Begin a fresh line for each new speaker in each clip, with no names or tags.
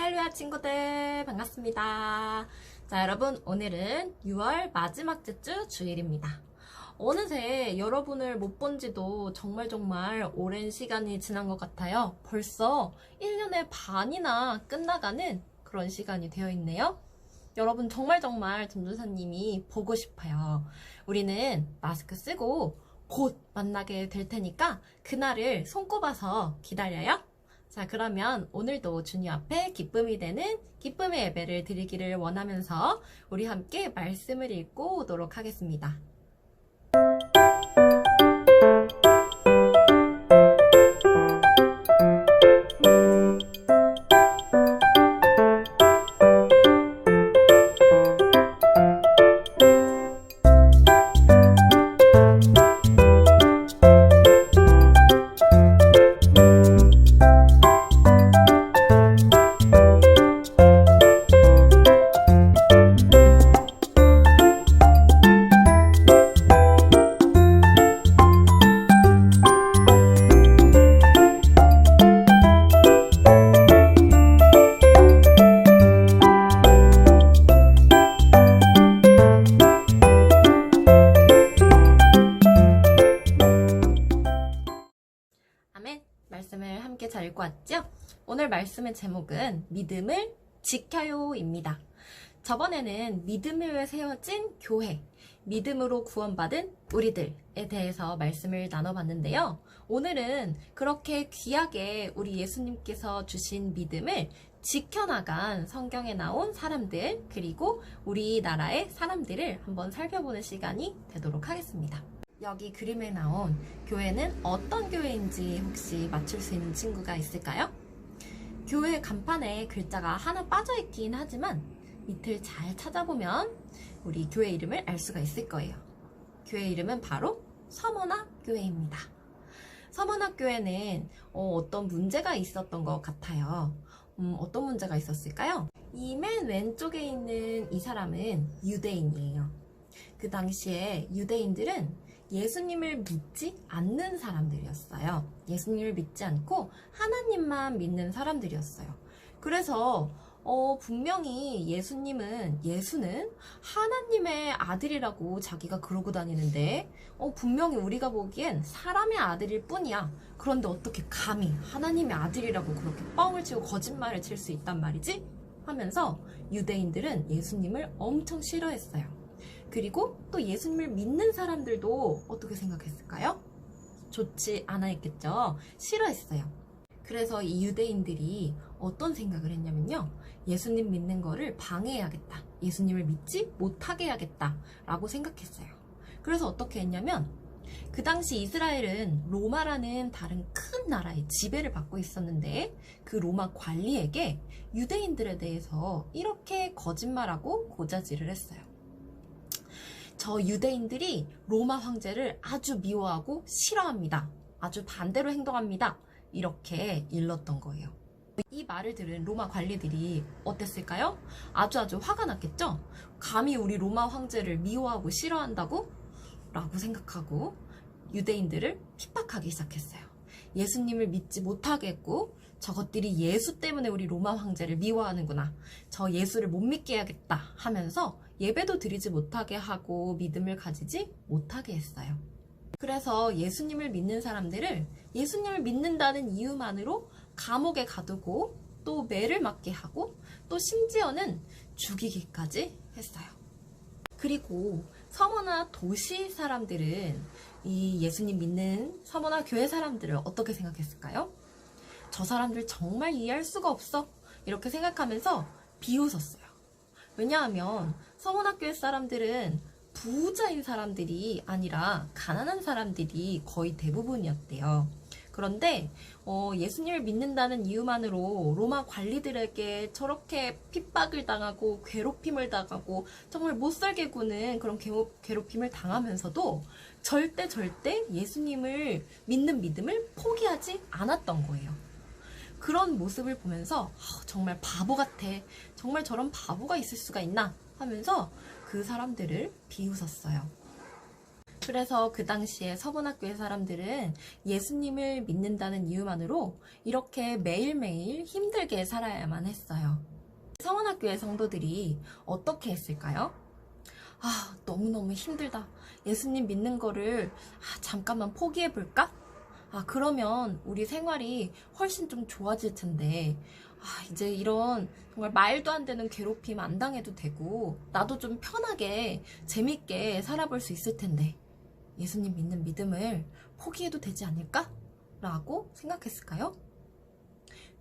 할렐루야 친구들 반갑습니다. 자 여러분 오늘은 6월 마지막 주 주일입니다. 어느새 여러분을 못 본 지도 정말 오랜 시간이 지난 것 같아요. 벌써 1년의 반이나 끝나가는 그런 시간이 되어 있네요. 여러분 정말 전도사님이 보고 싶어요. 우리는 마스크 쓰고 곧 만나게 될 테니까 그날을 손꼽아서 기다려요. 자, 그러면 오늘도 주님 앞에 기쁨이 되는 기쁨의 예배를 드리기를 원하면서 우리 함께 말씀을 읽고 오도록 하겠습니다. 말씀을 함께 잘 읽고 왔죠? 오늘 말씀의 제목은 믿음을 지켜요입니다. 저번에는 믿음을 위해 세워진 교회, 믿음으로 구원받은 우리들에 대해서 말씀을 나눠봤는데요. 오늘은 그렇게 귀하게 우리 예수님께서 주신 믿음을 지켜나간 성경에 나온 사람들, 그리고 우리나라의 사람들을 한번 살펴보는 시간이 되도록 하겠습니다. 여기 그림에 나온 교회는 어떤 교회인지 혹시 맞출 수 있는 친구가 있을까요? 교회 간판에 글자가 하나 빠져있긴 하지만 밑을 잘 찾아보면 우리 교회 이름을 알 수가 있을 거예요. 교회 이름은 바로 서머나교회입니다. 서머나교회는 어떤 문제가 있었던 것 같아요. 어떤 문제가 있었을까요? 이 맨 왼쪽에 있는 이 사람은 유대인이에요. 그 당시에 유대인들은 예수님을 믿지 않는 사람들이었어요. 예수님을 믿지 않고 하나님만 믿는 사람들이었어요. 그래서 분명히 예수는 하나님의 아들이라고 자기가 그러고 다니는데 분명히 우리가 보기엔 사람의 아들일 뿐이야. 그런데 어떻게 감히 하나님의 아들이라고 그렇게 뻥을 치고 거짓말을 칠 수 있단 말이지? 하면서 유대인들은 예수님을 엄청 싫어했어요. 그리고 또 예수님을 믿는 사람들도 어떻게 생각했을까요? 좋지 않았겠죠? 싫어했어요. 그래서 이 유대인들이 어떤 생각을 했냐면요. 예수님 믿는 거를 방해해야겠다. 예수님을 믿지 못하게 해야겠다. 라고 생각했어요. 그래서 어떻게 했냐면 그 당시 이스라엘은 로마라는 다른 큰 나라의 지배를 받고 있었는데 그 로마 관리에게 유대인들에 대해서 이렇게 거짓말하고 고자질을 했어요. 저 유대인들이 로마 황제를 아주 미워하고 싫어합니다. 아주 반대로 행동합니다. 이렇게 일렀던 거예요. 이 말을 들은 로마 관리들이 어땠을까요? 아주 화가 났겠죠? 감히 우리 로마 황제를 미워하고 싫어한다고? 라고 생각하고 유대인들을 핍박하기 시작했어요. 예수님을 믿지 못하게 했고 저것들이 예수 때문에 우리 로마 황제를 미워하는구나. 저 예수를 못 믿게 해야겠다 하면서 예배도 드리지 못하게 하고 믿음을 가지지 못하게 했어요. 그래서 예수님을 믿는 사람들을 예수님을 믿는다는 이유만으로 감옥에 가두고 또 매를 맞게 하고 또 심지어는 죽이기까지 했어요. 그리고 서머나 도시 사람들은 이 예수님 믿는 서머나 교회 사람들을 어떻게 생각했을까요? 저 사람들 정말 이해할 수가 없어. 이렇게 생각하면서 비웃었어요. 왜냐하면 서머나교회 사람들은 부자인 사람들이 아니라 가난한 사람들이 거의 대부분이었대요. 그런데 예수님을 믿는다는 이유만으로 로마 관리들에게 저렇게 핍박을 당하고 괴롭힘을 당하고 정말 못살게 구는 그런 괴롭힘을 당하면서도 절대 예수님을 믿는 믿음을 포기하지 않았던 거예요. 그런 모습을 보면서 정말 바보 같아. 정말 저런 바보가 있을 수가 있나 하면서 그 사람들을 비웃었어요. 그래서 그 당시에 서문학교의 사람들은 예수님을 믿는다는 이유만으로 이렇게 매일매일 힘들게 살아야만 했어요. 서문학교의 성도들이 어떻게 했을까요? 너무너무 힘들다. 예수님 믿는 거를 잠깐만 포기해볼까? 그러면 우리 생활이 훨씬 좀 좋아질 텐데, 이제 이런 정말 말도 안 되는 괴롭힘 안 당해도 되고, 나도 좀 편하게, 재밌게 살아볼 수 있을 텐데, 예수님 믿는 믿음을 포기해도 되지 않을까? 라고 생각했을까요?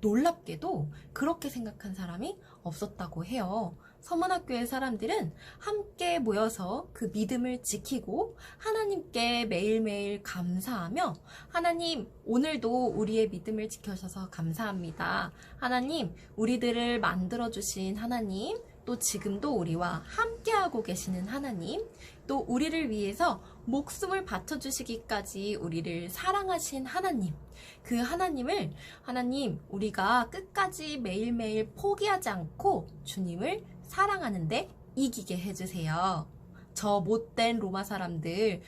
놀랍게도 그렇게 생각한 사람이 없었다고 해요. 서문학교의 사람들은 함께 모여서 그 믿음을 지키고 하나님께 매일매일 감사하며, 하나님 오늘도 우리의 믿음을 지켜주셔서 감사합니다. 하나님 우리들을 만들어주신 하나님, 또 지금도 우리와 함께하고 계시는 하나님, 또 우리를 위해서 목숨을 바쳐주시기까지 우리를 사랑하신 하나님, 그 하나님을, 하나님 우리가 끝까지 매일매일 포기하지 않고 주님을 사랑하는데 이기게 해주세요. 저 못된 로마 사람들,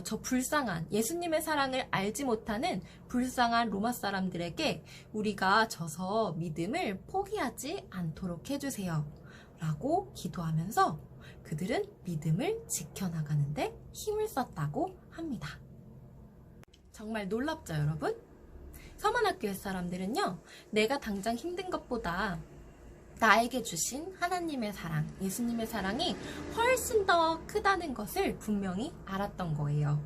저 불쌍한 예수님의 사랑을 알지 못하는 불쌍한 로마 사람들에게 우리가 져서 믿음을 포기하지 않도록 해주세요. 라고 기도하면서 그들은 믿음을 지켜나가는데 힘을 썼다고 합니다. 정말 놀랍죠, 여러분? 서문학교의 사람들은요, 내가 당장 힘든 것보다 나에게 주신 하나님의 사랑, 예수님의 사랑이 훨씬 더 크다는 것을 분명히 알았던 거예요.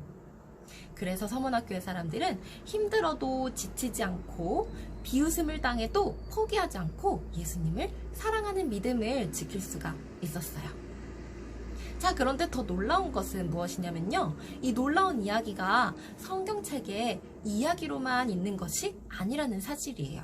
그래서 서문학교의 사람들은 힘들어도 지치지 않고 비웃음을 당해도 포기하지 않고 예수님을 사랑하는 믿음을 지킬 수가 있었어요. 자, 그런데 더 놀라운 것은 무엇이냐면요, 이 놀라운 이야기가 성경책에 이야기로만 있는 것이 아니라는 사실이에요.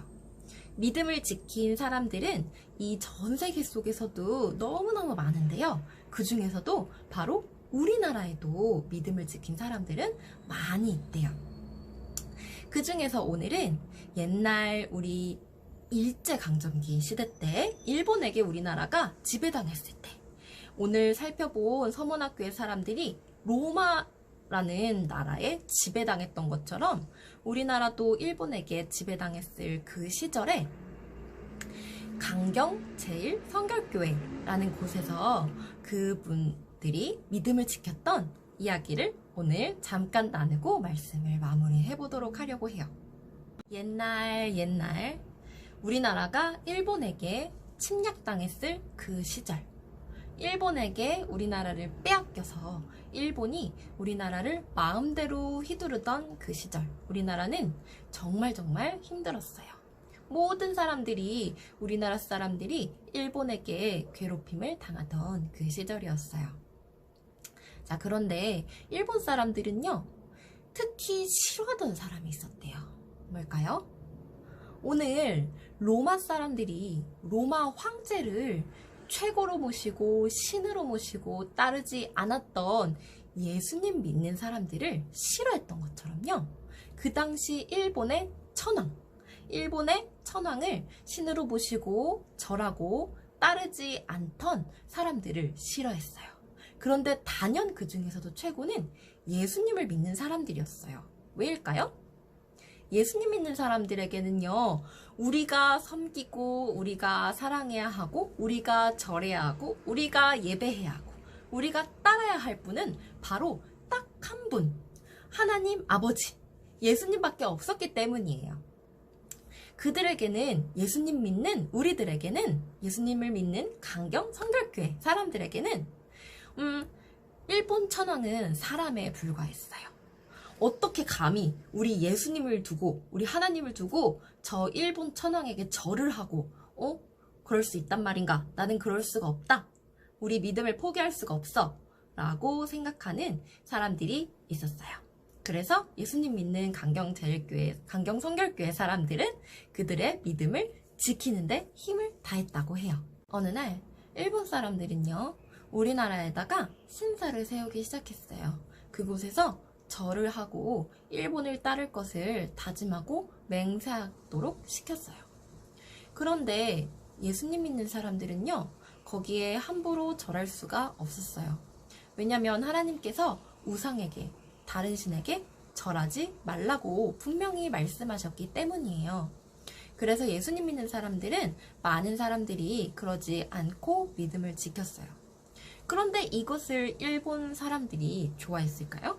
믿음을 지킨 사람들은 이 전 세계 속에서도 너무너무 많은데요, 그 중에서도 바로 우리나라에도 믿음을 지킨 사람들은 많이 있대요. 그 중에서 오늘은 옛날 우리 일제강점기 시대 때 일본에게 우리나라가 지배당했을 때, 오늘 살펴본 서문학교의 사람들이 로마라는 나라에 지배당했던 것처럼 우리나라도 일본에게 지배당했을 그 시절에 강경 제1성결교회라는 곳에서 그분들이 믿음을 지켰던 이야기를 오늘 잠깐 나누고 말씀을 마무리해 보도록 하려고 해요. 옛날 우리나라가 일본에게 침략당했을 그 시절, 일본에게 우리나라를 빼앗겨서 일본이 우리나라를 마음대로 휘두르던 그 시절, 우리나라는 정말 힘들었어요. 모든 사람들이, 우리나라 사람들이 일본에게 괴롭힘을 당하던 그 시절이었어요. 자, 그런데 일본 사람들은요, 특히 싫어하던 사람이 있었대요. 뭘까요? 오늘 로마 사람들이 로마 황제를 최고로 모시고 신으로 모시고 따르지 않았던 예수님 믿는 사람들을 싫어했던 것처럼요, 그 당시 일본의 천황을 신으로 모시고 절하고 따르지 않던 사람들을 싫어했어요. 그런데 단연 그 중에서도 최고는 예수님을 믿는 사람들이었어요. 왜일까요? 예수님 믿는 사람들에게는요, 우리가 섬기고 우리가 사랑해야 하고 우리가 절해야 하고 우리가 예배해야 하고 우리가 따라야 할 분은 바로 딱 한 분, 하나님 아버지 예수님밖에 없었기 때문이에요. 그들에게는, 예수님 믿는 우리들에게는, 예수님을 믿는 강경 성결교회 사람들에게는 일본 천황은 사람에 불과했어요. 어떻게 감히 우리 예수님을 두고, 우리 하나님을 두고 저 일본 천황에게 절을 하고 그럴 수 있단 말인가? 나는 그럴 수가 없다. 우리 믿음을 포기할 수가 없어. 라고 생각하는 사람들이 있었어요. 그래서 예수님 믿는 강경 성결교회 사람들은 그들의 믿음을 지키는데 힘을 다했다고 해요. 어느 날 일본 사람들은요, 우리나라에다가 신사를 세우기 시작했어요. 그곳에서 절을 하고 일본을 따를 것을 다짐하고 맹세하도록 시켰어요. 그런데 예수님 믿는 사람들은요, 거기에 함부로 절할 수가 없었어요. 왜냐하면 하나님께서 우상에게 다른 신에게 절하지 말라고 분명히 말씀하셨기 때문이에요. 그래서 예수님 믿는 사람들은 많은 사람들이 그러지 않고 믿음을 지켰어요. 그런데 이것을 일본 사람들이 좋아했을까요?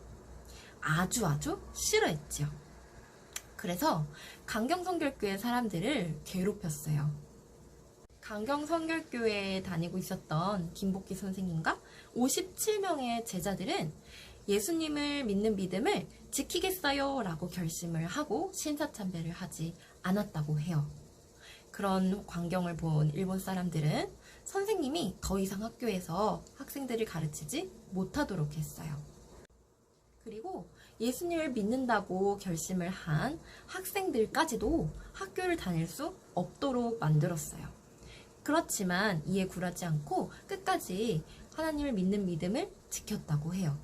아주 싫어했죠. 그래서 강경성결교회 사람들을 괴롭혔어요. 강경성결교회에 다니고 있었던 김복기 선생님과 57명의 제자들은 예수님을 믿는 믿음을 지키겠어요 라고 결심을 하고 신사참배를 하지 않았다고 해요. 그런 광경을 본 일본 사람들은 선생님이 더 이상 학교에서 학생들을 가르치지 못하도록 했어요. 그리고 예수님을 믿는다고 결심을 한 학생들까지도 학교를 다닐 수 없도록 만들었어요. 그렇지만 이에 굴하지 않고 끝까지 하나님을 믿는 믿음을 지켰다고 해요.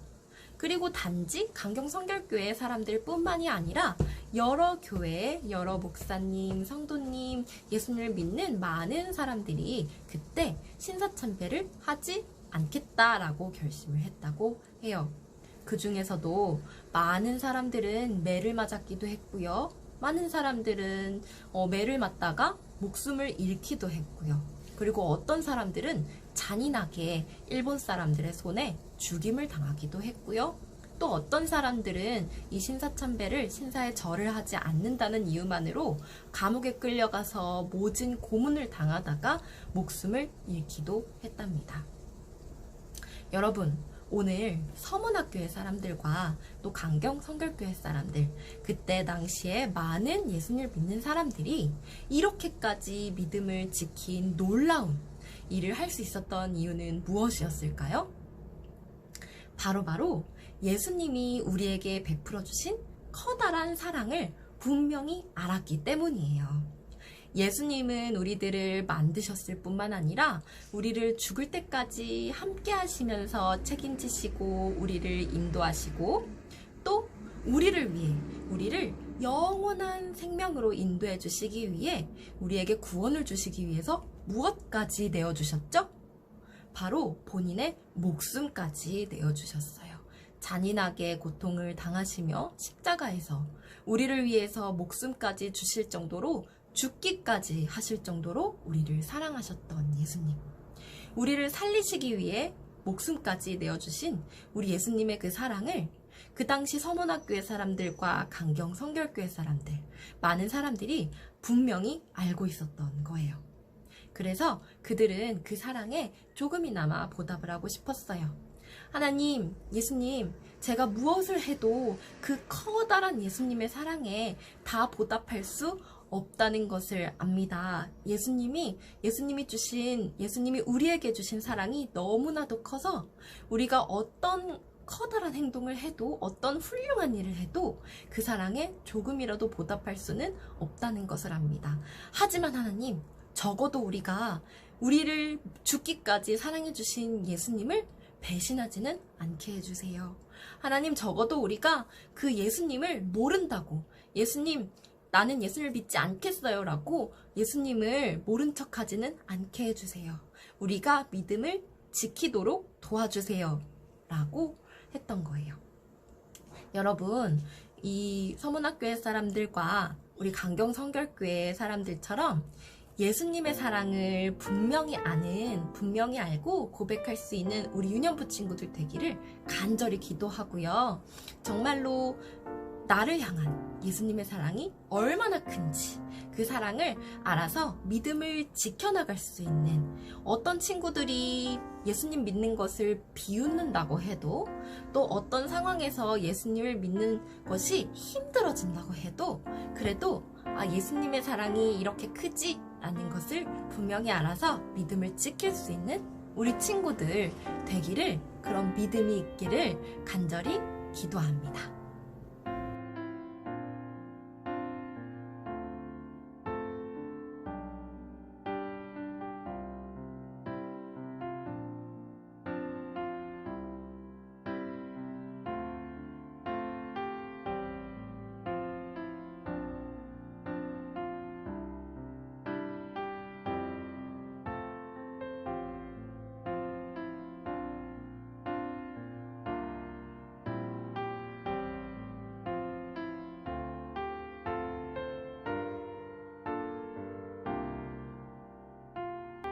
그리고 단지 강경성결교회 사람들 뿐만이 아니라 여러 교회, 여러 목사님, 성도님, 예수님을 믿는 많은 사람들이 그때 신사참배를 하지 않겠다라고 결심을 했다고 해요. 그 중에서도 많은 사람들은 매를 맞았기도 했고요. 많은 사람들은 매를 맞다가 목숨을 잃기도 했고요. 그리고 어떤 사람들은 잔인하게 일본 사람들의 손에 죽임을 당하기도 했고요. 또 어떤 사람들은 이 신사참배를 신사에 절을 하지 않는다는 이유만으로 감옥에 끌려가서 모진 고문을 당하다가 목숨을 잃기도 했답니다. 여러분, 오늘 서문학교의 사람들과 또 강경성결교회 사람들, 그때 당시에 많은 예수님을 믿는 사람들이 이렇게까지 믿음을 지킨 놀라운 일을 할 수 있었던 이유는 무엇이었을까요? 바로 예수님이 우리에게 베풀어 주신 커다란 사랑을 분명히 알았기 때문이에요. 예수님은 우리들을 만드셨을 뿐만 아니라 우리를 죽을 때까지 함께 하시면서 책임지시고 우리를 인도하시고 또 우리를 위해 우리를 영원한 생명으로 인도해 주시기 위해 우리에게 구원을 주시기 위해서 무엇까지 내어주셨죠? 바로 본인의 목숨까지 내어주셨어요. 잔인하게 고통을 당하시며 십자가에서 우리를 위해서 목숨까지 주실 정도로 죽기까지 하실 정도로 우리를 사랑하셨던 예수님. 우리를 살리시기 위해 목숨까지 내어주신 우리 예수님의 그 사랑을 그 당시 서문학교의 사람들과 강경성결교회 사람들, 많은 사람들이 분명히 알고 있었던 거예요. 그래서 그들은 그 사랑에 조금이나마 보답을 하고 싶었어요. 하나님, 예수님, 제가 무엇을 해도 그 커다란 예수님의 사랑에 다 보답할 수 없다는 것을 압니다. 예수님이 우리에게 주신 사랑이 너무나도 커서 우리가 어떤 커다란 행동을 해도 어떤 훌륭한 일을 해도 그 사랑에 조금이라도 보답할 수는 없다는 것을 압니다. 하지만 하나님, 적어도 우리를 죽기까지 사랑해 주신 예수님을 배신하지는 않게 해주세요. 하나님, 적어도 우리가 그 예수님을 모른다고, 예수님, 나는 예수님을 믿지 않겠어요 라고 예수님을 모른 척하지는 않게 해주세요. 우리가 믿음을 지키도록 도와주세요 라고 했던 거예요. 여러분, 이 서문학교의 사람들과 우리 강경성결교회 사람들처럼 예수님의 사랑을 분명히 알고 고백할 수 있는 우리 유년부 친구들 되기를 간절히 기도하고요. 정말로 나를 향한 예수님의 사랑이 얼마나 큰지 그 사랑을 알아서 믿음을 지켜나갈 수 있는, 어떤 친구들이 예수님 믿는 것을 비웃는다고 해도, 또 어떤 상황에서 예수님을 믿는 것이 힘들어진다고 해도, 그래도 예수님의 사랑이 이렇게 크지? 라는 것을 분명히 알아서 믿음을 지킬 수 있는 우리 친구들 되기를, 그런 믿음이 있기를 간절히 기도합니다.